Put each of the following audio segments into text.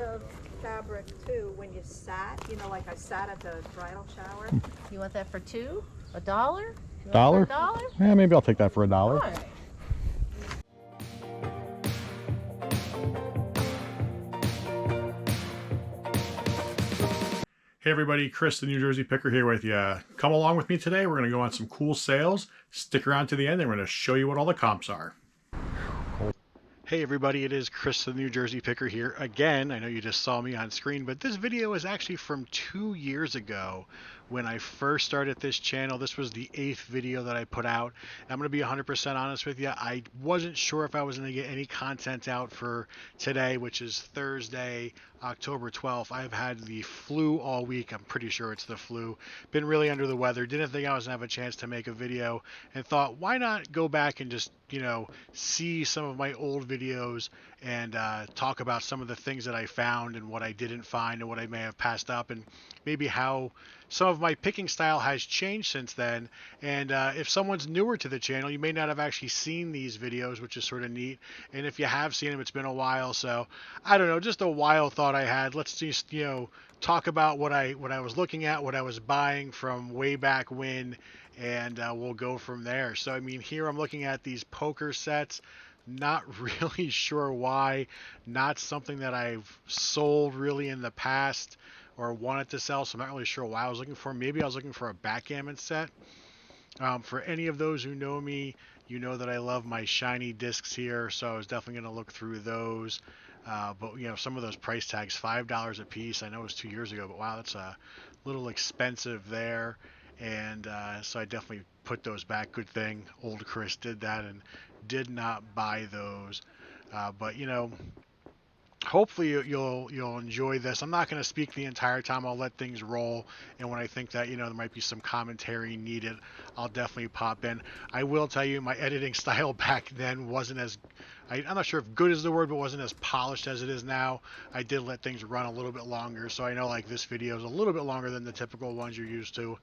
of fabric too when you sat, you know, like I sat at the bridal shower. You want that for $2? $1? $1? $1? Yeah, maybe I'll take that for $1. All right. Hey everybody, Chris the New Jersey Picker here with you. Come along with me today. We're going to go on some cool sales. Stick around to the end and we're going to show you what all the comps are. Hey everybody, it is Chris the New Jersey Picker here again. I know you just saw me on screen, but this video is actually from 2 years ago when I first started this channel. This was the 8th video that I put out. I'm going to be 100% honest with you. I wasn't sure if I was going to get any content out for today, which is Thursday, October 12th. I've had the flu all week. I'm pretty sure it's the flu. Been really under the weather. Didn't think I was going to have a chance to make a video and thought, why not go back and just, you know, see some of my old videos and talk about some of the things that I found and what I didn't find and what I may have passed up and maybe how some of my picking style has changed since then. And if someone's newer to the channel, you may not have actually seen these videos, which is sort of neat. And if you have seen them, it's been a while. So I don't know, just a wild thought I had. Let's just, you know, talk about what I was looking at, what I was buying from way back when, and we'll go from there. So I mean, here I'm looking at these poker sets. Not really sure why. Not something that I've sold really in the past or wanted to sell, so I'm not really sure why I was looking for. Maybe I was looking for a backgammon set. For any of those who know me, you know that I love my shiny discs here, so I was definitely going to look through those. But you know, some of those price tags, $5 a piece. I know it was 2 years ago, but wow, that's a little expensive there. And so I definitely put those back. Good thing old Chris did that and did not buy those. But you know, hopefully you'll enjoy this. I'm not going to speak the entire time. I'll let things roll, and when I think that, you know, there might be some commentary needed, I'll definitely pop in. I will tell you, my editing style back then wasn't as, I'm not sure if good is the word, but wasn't as polished as it is now. I did let things run a little bit longer, so I know like this video is a little bit longer than the typical ones you're used to.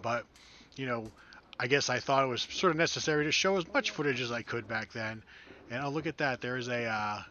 But you know, I guess I thought it was sort of necessary to show as much footage as I could back then. And oh, look at that, there's a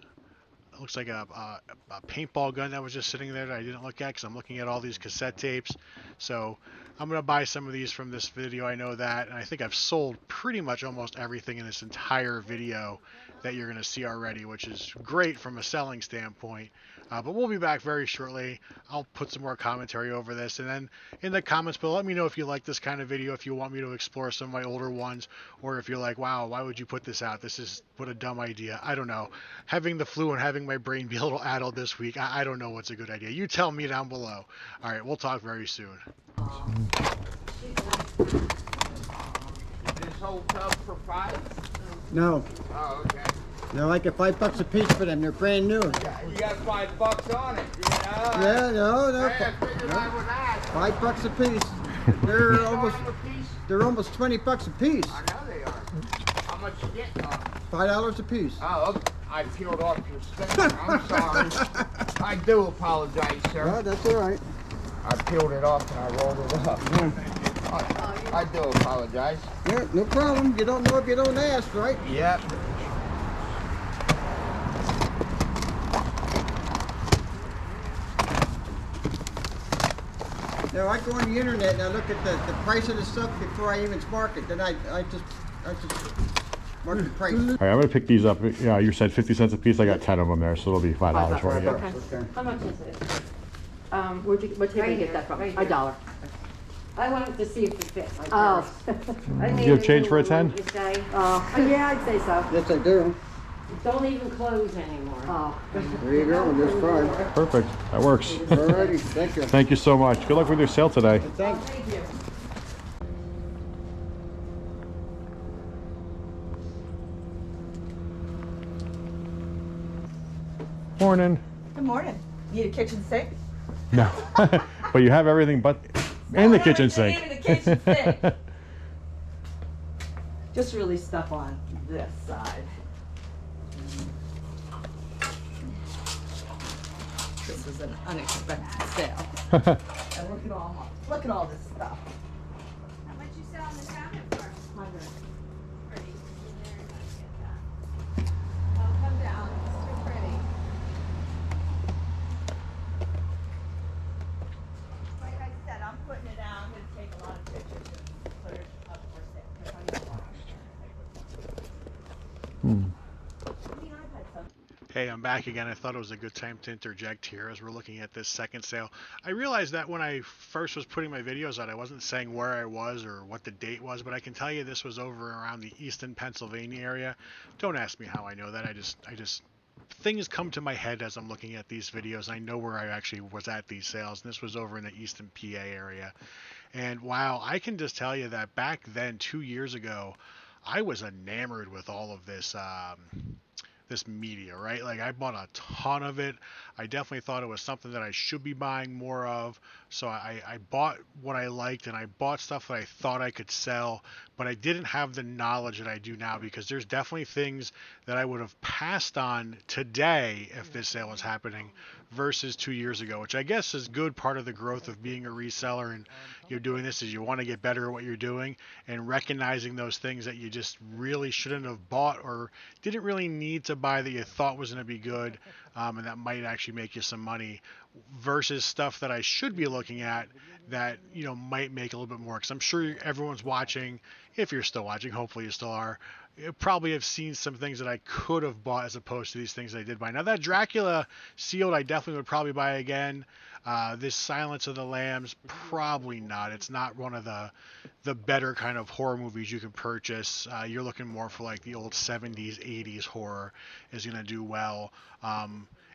it looks like a paintball gun that was just sitting there that I didn't look at because I'm looking at all these cassette tapes. So I'm going to buy some of these from this video. I know that. And I think I've sold pretty much almost everything in this entire video that you're going to see already, which is great from a selling standpoint. But we'll be back very shortly. I'll put some more commentary over this. And then in the comments below, let me know if you like this kind of video, if you want me to explore some of my older ones, or if you're like, wow, why would you put this out? This is, what a dumb idea. I don't know. Having the flu and having my brain be a little addled this week, I don't know what's a good idea. You tell me down below. All right, we'll talk very soon. This whole tub for $5? No. Oh, okay. They're like at $5 a piece for them. They're brand new. You got $5 on it, you know? Yeah, no. Hey, I figured I would ask. $5 a piece. They're almost 20 bucks a piece. I know they are. How much you get? $5 a piece. Oh, okay. I peeled off your sticker. I'm sorry. I do apologize, sir. Oh, that's all right. I peeled it off and I rolled it up. I do apologize. Yeah, no problem. You don't know if you don't ask, right? Yep. Now I go on the internet and I look at the price of the stuff before I even mark it. Then I just mark the price. All right, I'm going to pick these up. Yeah, you said 50 cents a piece. I got 10 of them there, so it'll be $5 for you. Okay. How much is it? What table you get that from? Right $1. here. I wanted to see if it fit. Oh. Do you have change for a 10? Yeah, I'd say so. Yes, I do. Don't even close anymore. Oh. There you go. There's $5. Perfect. That works. Alrighty. Thank you. Thank you so much. Good luck with your sale today. Thanks. Thank you. Morning. Good morning. Need a kitchen sink? No. But you have everything but and the kitchen sink. Even the kitchen sink. Just really stuff on this side. This is an unexpected sale. And look at all this stuff. How much you sell on the cabinet for? 100. Pretty. Very much get that. I'll come down. It's too pretty. Hey, I'm back again. I thought it was a good time to interject here as we're looking at this second sale. I realized that when I first was putting my videos out, I wasn't saying where I was or what the date was, but I can tell you this was over around the Easton, Pennsylvania area. Don't ask me how I know that. I just things come to my head as I'm looking at these videos. I know where I actually was at these sales, and this was over in the Easton, PA area. And wow, I can just tell you that back then, 2 years ago, I was enamored with all of this this media, right? Like I bought a ton of it. I definitely thought it was something that I should be buying more of. So I bought what I liked, and I bought stuff that I thought I could sell, but I didn't have the knowledge that I do now, because there's definitely things that I would have passed on today if this sale was happening versus 2 years ago, which I guess is good. Part of the growth of being a reseller and you're doing this is you want to get better at what you're doing, and recognizing those things that you just really shouldn't have bought or didn't really need to buy that you thought was going to be good, and that might actually make you some money, versus stuff that I should be looking at that, you know, might make a little bit more. Because I'm sure everyone's watching, if you're still watching, hopefully you still are, you probably have seen some things that I could have bought as opposed to these things I did buy. Now that Dracula sealed, I definitely would probably buy again. This Silence of the Lambs, probably not. It's not one of the better kind of horror movies you can purchase. You're looking more for like the old 70s, 80s horror is going to do well.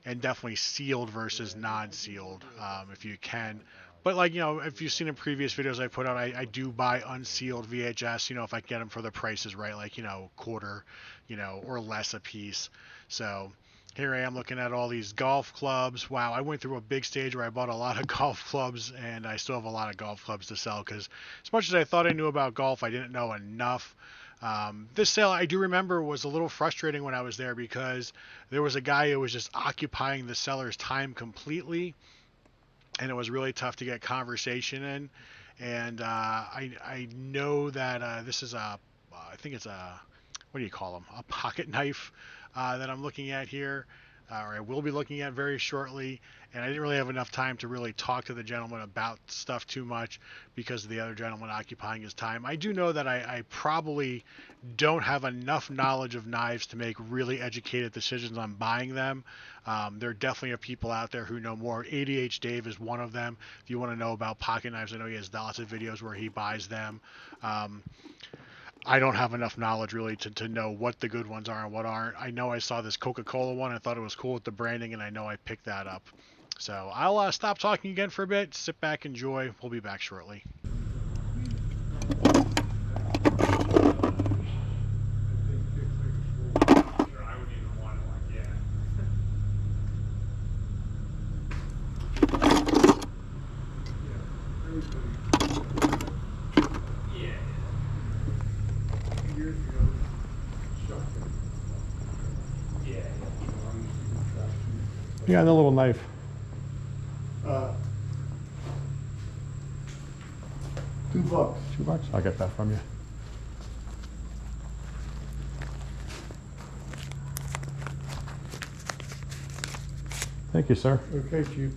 And definitely sealed versus non-sealed, if you can. But like, you know, if you've seen in previous videos I put out, I do buy unsealed VHS, you know, if I get them for the prices right, like, you know, quarter, you know, or less a piece. So here I am looking at all these golf clubs. Wow, I went through a big stage where I bought a lot of golf clubs, and I still have a lot of golf clubs to sell, because as much as I thought I knew about golf, I didn't know enough. This sale, I do remember, was a little frustrating when I was there, because there was a guy who was just occupying the seller's time completely, and it was really tough to get conversation in. And I know that this is I think it's what do you call them? A pocket knife that I'm looking at here, or I will be looking at very shortly. And I didn't really have enough time to really talk to the gentleman about stuff too much, because of the other gentleman occupying his time. I do know that I probably don't have enough knowledge of knives to make really educated decisions on buying them. There definitely are people out there who know more. ADH Dave is one of them. If you want to know about pocket knives, I know he has lots of videos where he buys them. I don't have enough knowledge really to know what the good ones are and what aren't. I know I saw this Coca-Cola one. I thought it was cool with the branding, and I know I picked that up. So I'll stop talking again for a bit. Sit back, enjoy. We'll be back shortly. Yeah, the little knife. $2. $2? I'll get that from you. Thank you, sir. Okay, Chief.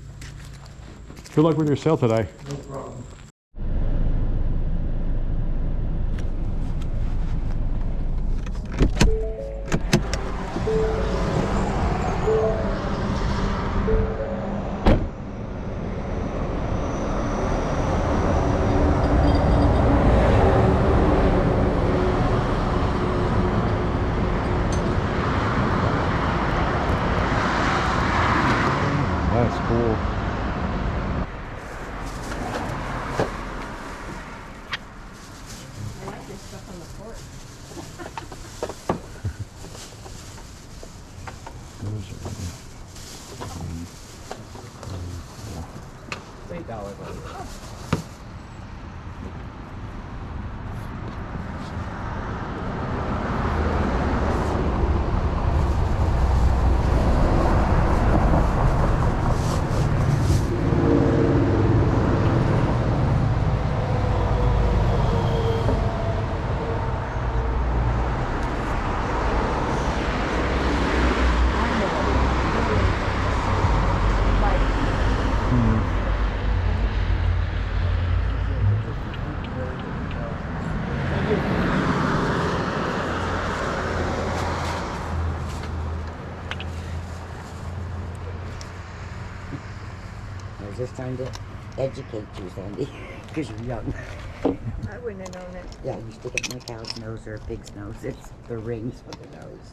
Good luck with your sale today. No problem. That's cool. I like this stuff on the porch. $8. was just trying to educate you, Sandy, because you're young. I wouldn't have known it. Yeah, you stick it in a cow's nose or a pig's nose. It's the rings for the nose.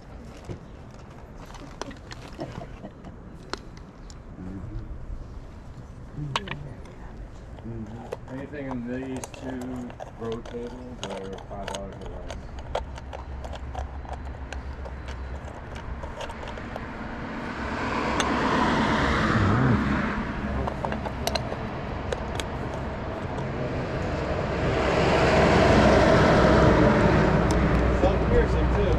Anything in these two road tables are $5 or less. Self-piercing too.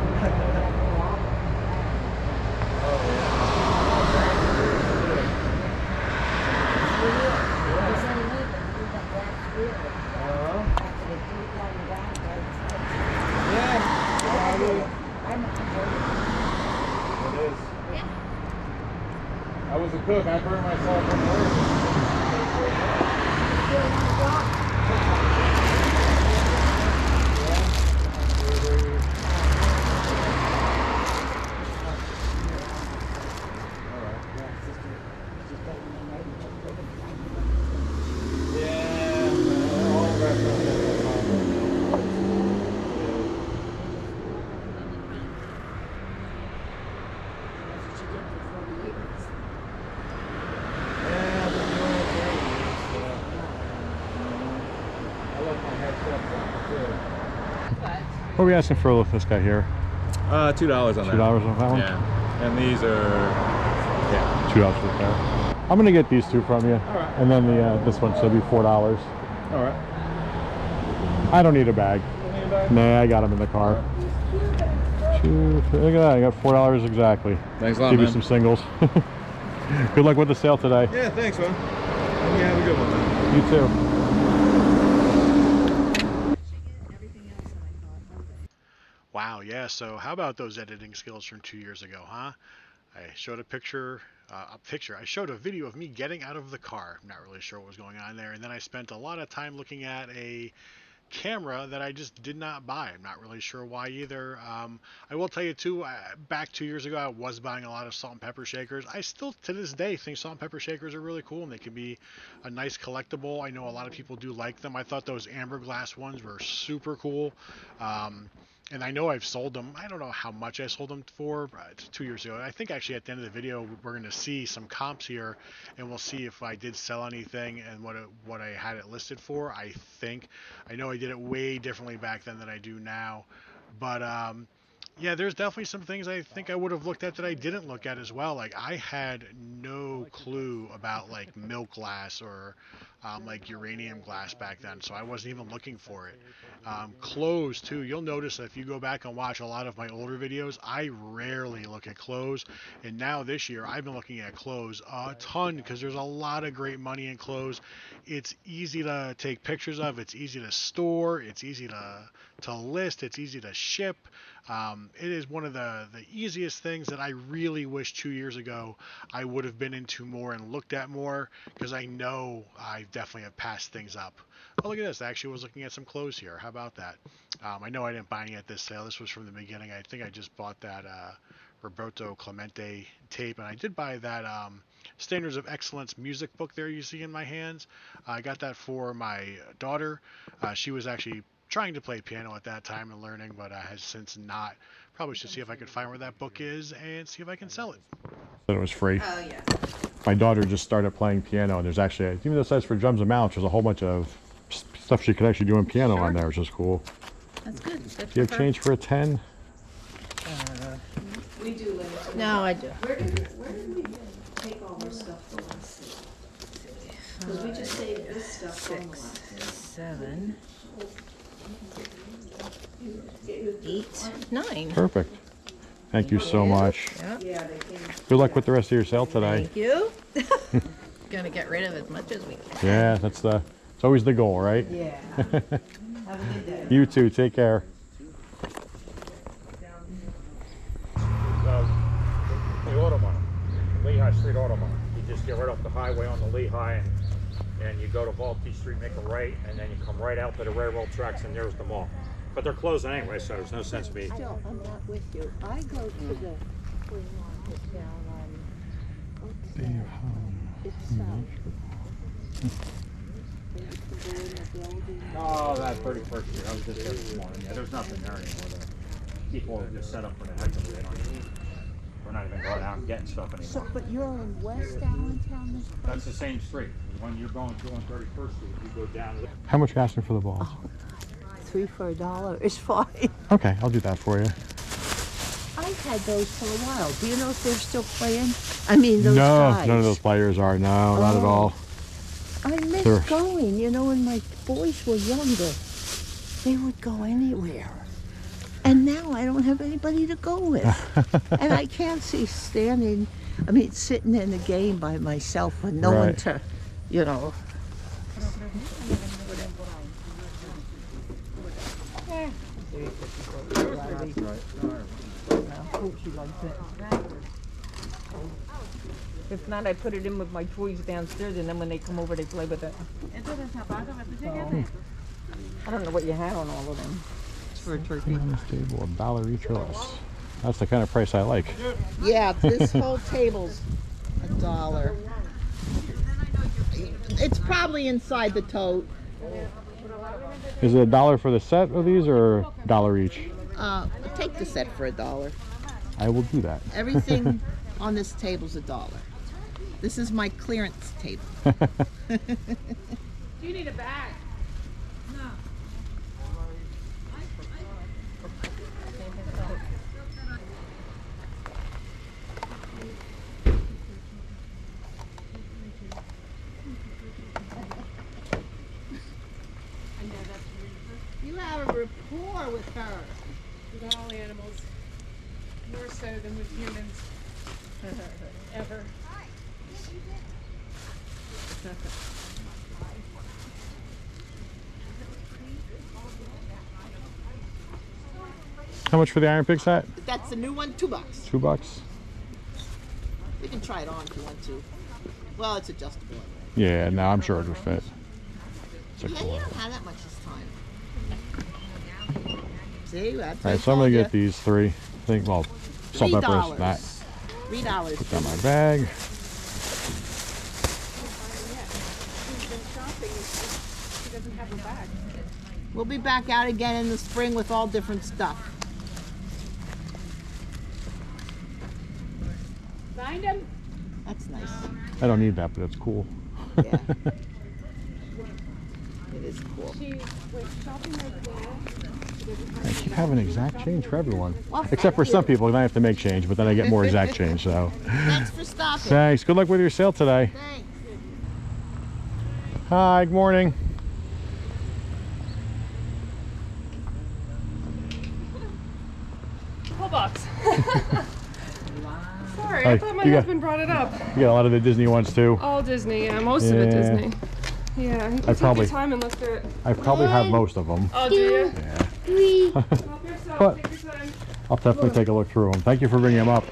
I was a cook. I burned myself on the What are we asking for with this guy here? $2 on that. $2 on that one? Yeah. And these are, yeah. $2 with that. I'm gonna get these two from you. Alright. And then the this one should be $4. All right. I don't need a bag. You need a bag? Nah, I got them in the car. Look at that, I got $4 exactly. Thanks a lot, Give you man. some singles. Good luck with the sale today. Yeah, thanks, man. You have a good one, man. You too. Wow, yeah, so how about those editing skills from 2 years ago, huh? I showed I showed a video of me getting out of the car. I'm not really sure what was going on there. And then I spent a lot of time looking at a camera that I just did not buy. I'm not really sure why either. I will tell you too, back 2 years ago, I was buying a lot of salt and pepper shakers. I still, to this day, think salt and pepper shakers are really cool and they can be a nice collectible. I know a lot of people do like them. I thought those amber glass ones were super cool. And I know I've sold them. I don't know how much I sold them for 2 years ago. I think actually at the end of the video, we're going to see some comps here and we'll see if I did sell anything and what I had it listed for. I know I did it way differently back then than I do now. But yeah, there's definitely some things I think I would have looked at that I didn't look at as well. Like I had no clue about like milk glass or like uranium glass back then, so I wasn't even looking for it. Clothes too. You'll notice that if you go back and watch a lot of my older videos, I rarely look at clothes. And now this year, I've been looking at clothes a ton because there's a lot of great money in clothes. It's easy to take pictures of. It's easy to store. It's easy to list. It's easy to ship. It is one of the easiest things that I really wish 2 years ago I would have been into more and looked at more, because I know I definitely have passed things up. Oh, look at this. I actually was looking at some clothes here. How about that? I know I didn't buy any at this sale. This was from the beginning. I think I just bought that Roberto Clemente tape, and I did buy that Standards of Excellence music book there you see in my hands. I got that for my daughter. She was actually trying to play piano at that time and learning, but has since not. Probably should see if I could find where that book is and see if I can sell it. Said it was free. Oh, yeah. My daughter just started playing piano, and there's actually, even though it says for drums and mounts, there's a whole bunch of stuff she could actually do on piano on there, which is cool. That's good. Good Do you have for her. change for a 10? We do limit. No, I do. Where did we take all our stuff the last day? Because we just saved this stuff on the last day. 7, 8, 9. Perfect. Thank you so much. Yep. Yeah, they came. Good luck with the rest of your sale today. Thank you. Gonna get rid of as much as we can. Yeah, it's always the goal, right? Yeah. Have a good day. You too. Take care. The Autobahn, Lehigh Street Autobahn. You just get right off the highway on the Lehigh and you go to Vultee Street, make a right, and then you come right out to the railroad tracks, and there's the mall. But they're closing anyway, so there's no sense me. Still, I'm not with you. I go to the Fremont down on, it's south. Oh, that 31st year. I was just there this morning. Yeah, there's nothing there anymore. The people are just set up for the heck of it. We're not even going out and getting stuff anymore. So, but you're in West Allentown, this place? That's the same street. The one you're going to on 31st Street, you go down. How much are you asking for the balls? Oh, God. 3 for $1 is fine. Okay, I'll do that for you. I've had those for a while. Do you know if they're still playing? I mean, those No, guys. none of those players are. No, not at all. I miss They're- going. You know, when my boys were younger, they would go anywhere. And now I don't have anybody to go with. And I can't see sitting in a game by myself with no one Right. to, you know. If not, I put it in with my toys downstairs, and then when they come over, they play with it. I don't know what you had on all of them. It's for a turkey. On this table, $1 each or less. That's the kind of price I like. Yeah, this whole table's $1. It's probably inside the tote. Is it $1 for the set of these or $1 each? Take the set for $1. I will do that. Everything on this table's $1. This is my clearance table. Do you need a bag? No. You have a rapport with her. With all animals. More so than with humans. Ever. How much for the Iron Pig set? That's the new one, $2. $2. You can try it on if you want to. Well, it's adjustable. Yeah, no, I'm sure it would fit. It's a Yeah, cool you one. don't have that much this time. See, that's All right, so I'm gonna get these 3. I think, well, salt, pepper, and that. $3. Put that in my bag. We'll be back out again in the spring with all different stuff. Find him. That's nice. I don't need that, but it's cool. Yeah. It is cool. She was shopping over there. I keep having exact change for everyone. Well, Except for thank some you. people, then I have to make change, but then I get more exact change, so. Thanks for stopping. Thanks. Good luck with your sale today. Thanks. Hi, good morning. Whole box. Sorry, Hi, I thought my you got- husband brought it up. You got a lot of the Disney ones too. All Disney, yeah, most of it Yeah. Disney. Yeah, he took probably- his time and looked at it. I probably have most of them. Oh, do you? Yeah. Help yourself, But- take your time. I'll definitely take a look through them. Thank you for bringing them up.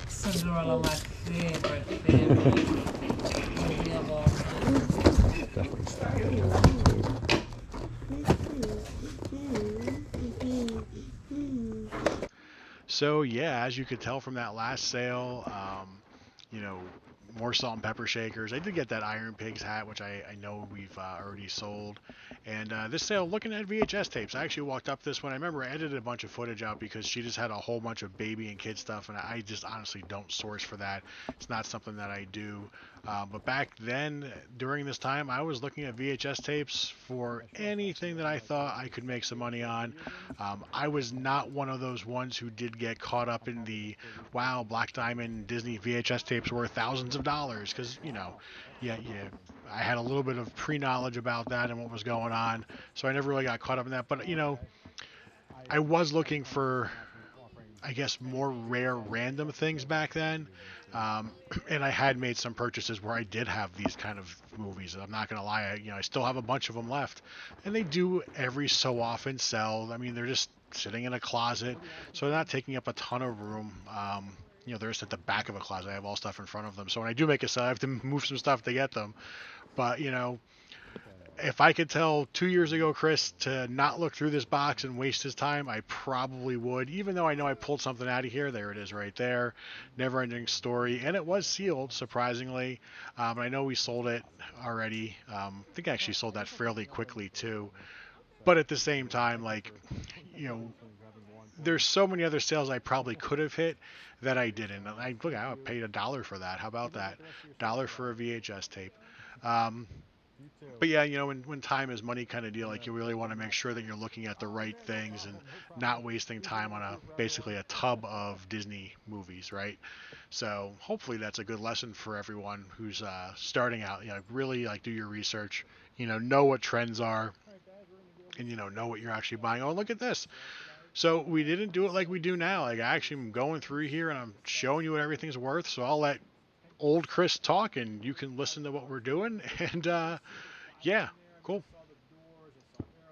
Cinderella, my favorite. Definitely stack it in there, too. So yeah, as you could tell from that last sale, you know, more salt and pepper shakers. I did get that Iron Pigs hat, which I know we've already sold. And this sale, looking at VHS tapes, I actually walked up this one. I remember I edited a bunch of footage out because she just had a whole bunch of baby and kid stuff, and I just honestly don't source for that. It's not something that I do. But back then, during this time, I was looking at VHS tapes for anything that I thought I could make some money on. I was not one of those ones who did get caught up in the, wow, Black Diamond Disney VHS tapes were thousands of dollars, because, you know, I had a little bit of pre-knowledge about that and what was going on, so I never really got caught up in that. But, you know, I was looking for, I guess, more rare random things back then. And I had made some purchases where I did have these kind of movies. I'm not going to lie, I still have a bunch of them left. And they do every so often sell. I mean, they're just sitting in a closet, so they're not taking up a ton of room. They're just at the back of a closet. I have all stuff in front of them. So when I do make a sale, I have to move some stuff to get them. But, if I could tell 2 years ago Chris to not look through this box and waste his time, I probably would. Even though I know I pulled something out of here, there it is right there. Never ending story, and it was sealed surprisingly. I know we sold it already. I think I actually sold that fairly quickly too. But at the same time, like, you know, there's so many other sales I probably could have hit that I didn't. I paid $1 for that. How about that? $1 for a VHS tape. But yeah, you know, when time is money kind of deal, like you really want to make sure that you're looking at the right things and not wasting time on basically a tub of Disney movies, right? So hopefully that's a good lesson for everyone who's starting out. You know, really like do your research. You know what trends are, and know what you're actually buying. Oh, look at this. So we didn't do it like we do now. Like I actually am going through here and I'm showing you what everything's worth. So I'll let old Chris talk and you can listen to what we're doing. And yeah, cool.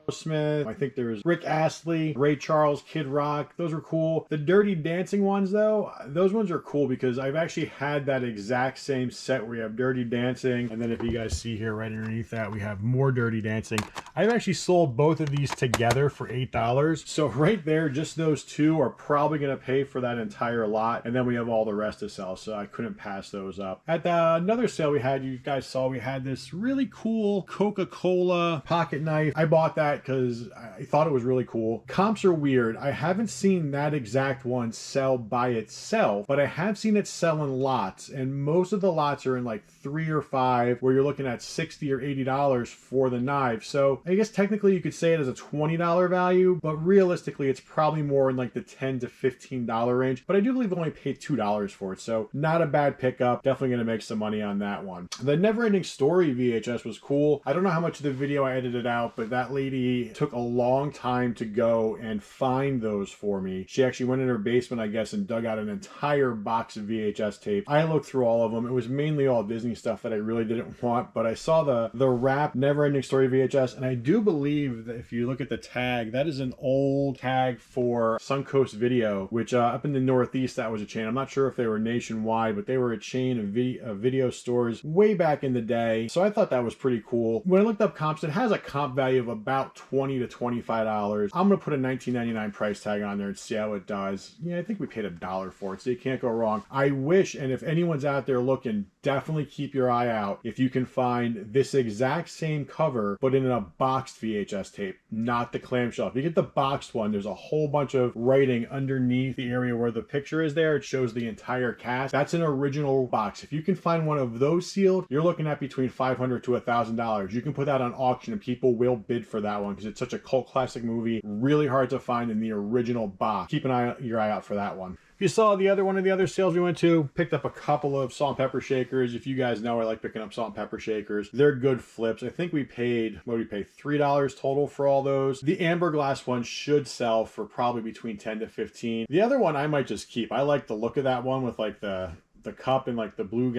Smith. I think there's Rick Astley, Ray Charles, Kid Rock. Those were cool. The Dirty Dancing ones, though, those ones are cool because I've actually had that exact same set where you have Dirty Dancing, and then if you guys see here right underneath that, we have more Dirty Dancing. I've actually sold both of these together for $8. So right there, just those two are probably going to pay for that entire lot, and then we have all the rest to sell, so I couldn't pass those up. At another sale we had, you guys saw we had this really cool Coca-Cola pocket knife. I bought that because I thought it was really cool. Comps are weird. I haven't seen that exact one sell by itself, but I have seen it sell in lots, and most of the lots are in like 3 or 5 where you're looking at $60 or $80 for the knife. So I guess technically you could say it as a $20 value, but realistically it's probably more in like the $10 to $15 range. But I do believe I only paid $2 for it, so not a bad pickup. Definitely going to make some money on that one. The Never Ending Story VHS was cool. I don't know how much of the video I edited out, but that lady took a long time to go and find those for me. She actually went in her basement, I guess, and dug out an entire box of VHS tape. I looked through all of them. It was mainly all Disney stuff that I really didn't want, but I saw the wrap Never Ending Story VHS, and I do believe that if you look at the tag, that is an old tag for Suncoast Video, which up in the Northeast, that was a chain. I'm not sure if they were nationwide, but they were a chain of video stores way back in the day. So I thought that was pretty cool. When I looked up comps, it has a comp value of about $20 to $25. I'm gonna put a $19.99 price tag on there and see how it does. Yeah, I think we paid $1 for it, so you can't go wrong. I wish, and if anyone's out there looking, definitely keep your eye out if you can find this exact same cover, but in a boxed VHS tape, not the clamshell. If you get the boxed one, there's a whole bunch of writing underneath the area where the picture is there. It shows the entire cast. That's an original box. If you can find one of those sealed, you're looking at between $500 to $1,000. You can put that on auction and people will bid for that one because it's such a cult classic movie. Really hard to find in the original box. Keep your eye out for that one. If you saw one of the other sales we went to, picked up a couple of salt and pepper shakers. If you guys know, I like picking up salt and pepper shakers. They're good flips. I think we paid, what did we pay? $3 total for all those. The amber glass one should sell for probably between 10 to 15. The other one I might just keep. I like the look of that one with like the cup and like the blue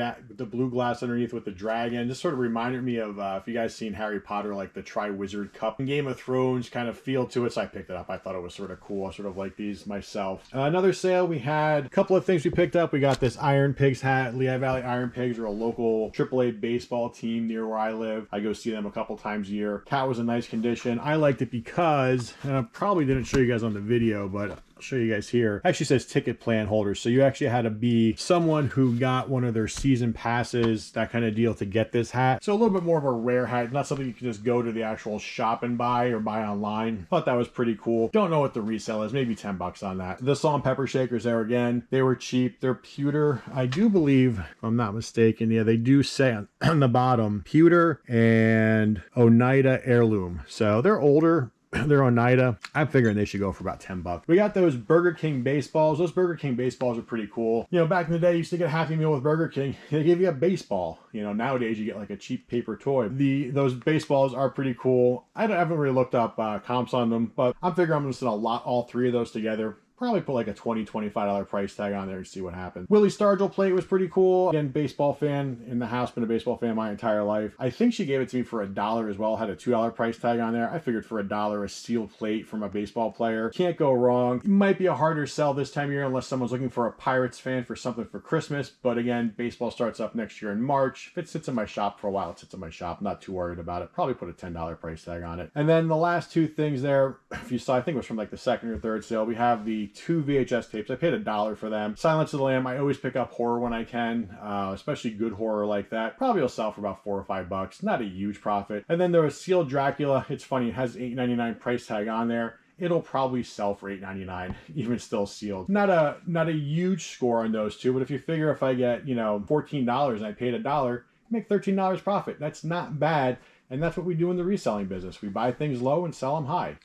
glass underneath with the dragon. Just sort of reminded me of if you guys seen Harry Potter, like the Triwizard Cup in Game of Thrones kind of feel to it. So I picked it up. I thought it was sort of cool. I sort of like these myself. Another sale we had, a couple of things we picked up. We got this Iron Pigs hat. Lehigh Valley Iron Pigs are a local AAA baseball team near where I live. I go see them a couple times a year. Hat was in nice condition. I liked it because, and I probably didn't show you guys on the video, but I'll show you guys here. It actually says ticket plan holders. So you actually had to be someone who got one of their season passes, that kind of deal, to get this hat. So a little bit more of a rare hat, not something you can just go to the actual shop and buy or buy online. Thought that was pretty cool. Don't know what the resale is, maybe 10 bucks on that. The salt and pepper shakers there again, they were cheap. They're pewter. I do believe, if I'm not mistaken, yeah, they do say on the bottom, pewter and Oneida heirloom. So they're older. They're Oneida. I'm figuring they should go for about 10 bucks. We got those Burger King baseballs. Those Burger King baseballs are pretty cool. You know, back in the day, you used to get a Happy Meal with Burger King. They give you a baseball. You know, nowadays you get like a cheap paper toy. Those baseballs are pretty cool. I haven't really looked up comps on them, but I'm figuring I'm going to sell all 3 of those together. probably put like a $20, $25 price tag on there and see what happens. Willie Stargell plate was pretty cool. Again, baseball fan in the house, been a baseball fan my entire life. I think she gave it to me for $1 as well. Had a $2 price tag on there. I figured for $1 a sealed plate from a baseball player. Can't go wrong. It might be a harder sell this time of year unless someone's looking for a Pirates fan for something for Christmas. But again, baseball starts up next year in March. If it sits in my shop for a while, it sits in my shop. I'm not too worried about it. Probably put a $10 price tag on it. And then the last two things there, if you saw, I think it was from like the second or third sale, we have the 2 VHS tapes. I paid $1 for them. Silence of the Lamb, I always pick up horror when I can, especially good horror like that. Probably will sell for about $4 or $5. Not a huge profit. And then there was Sealed Dracula. It's funny, it has $8.99 price tag on there. It'll probably sell for $8.99, even still sealed. Not a huge score on those two, but if you figure if I get, you know, $14 and I paid $1, make $13 profit. That's not bad. And that's what we do in the reselling business. We buy things low and sell them high.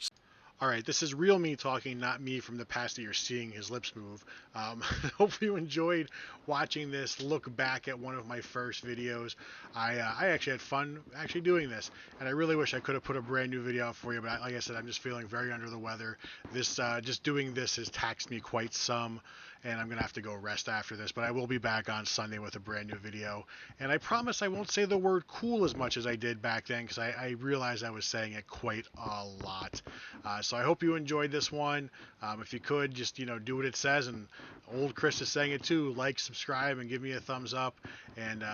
All right, this is real me talking, not me from the past that you're seeing his lips move. Hopefully you enjoyed watching this look back at one of my first videos. I actually had fun actually doing this, and I really wish I could have put a brand new video out for you, but like I said, I'm just feeling very under the weather. This just doing this has taxed me quite some, and I'm gonna have to go rest after this, but I will be back on Sunday with a brand new video, and I promise I won't say the word cool as much as I did back then, because I realized I was saying it quite a lot. So I hope you enjoyed this one. If you could, just, you know, do what it says, and old Chris is saying it too, like, subscribe, and give me a thumbs up, and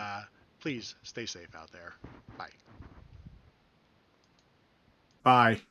please stay safe out there. Bye. Bye.